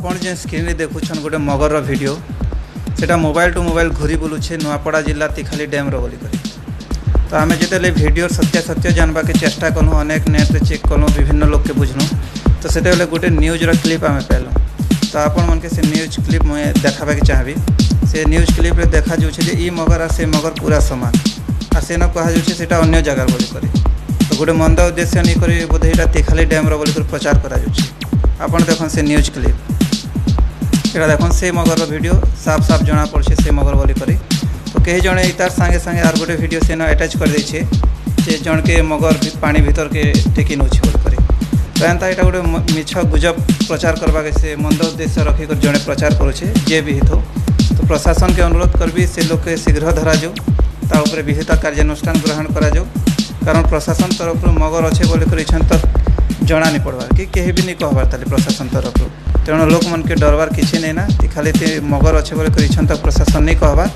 आपण जे स्क्रीन रे देखुछन गोटे मगर वीडियो सेटा मोबाइल टू मोबाइल घूरी बुलूचे नुआपड़ा जिला तिखाली डैम बोली कर। तो आम जिते वीडियो सत्य सत्य जानवा के चेष्टा कलु अनेक नेट रे चेक कलु विभिन्न लोग के बुझलु तो से गोटे न्यूज क्लिप आम पाइलु। तो आपण मन के से न्यूज क्लिप मुझे देखाबा के चाहबी। से न्यूज क्लिप रे देखा जाउछे जे मगर आ से मगर पूरा समान आ से न कहा जाउछे सेटा अन्य जगह बोली कर। तो गोटे मंद उद्देश्य नहीं करी बोधे यहाँ तिखाली डैम बोली कर प्रचार करा आपण देखन से न्यूज क्लिप एटा देखन से मगर वीडियो साफ साफ जना पड़े से मगर बोली करी। तो कहीं जड़े तार सांगे सांगे आर गोटे वीडियो से अटैच कर देछे जे जन के मगर पानी भीतर के टेकी नौछि बोली करी। तो एंता यहाँ गोटे मिछ गुजब प्रचार करवा के से मंद उद्देश्य रखिक जड़े प्रचार करुचे जे भी हो। तो प्रशासन के अनुरोध करबी से लोग के शीघ्र धरा जाऊ ता उपरे विहित कार्यानुष्ठान ग्रहण करा जाऊ। कारण प्रशासन तरफ मगर अच्छे बोली कर इछन तक जना नहीं पड़वार कि कहीं भी नहीं कहबार ताले प्रशासन तरफ। तेणु लोक मन के डरवार किसी नहीं ना खाली मगर अच्छे बोली कर इछन तक प्रशासन नहीं कहबार।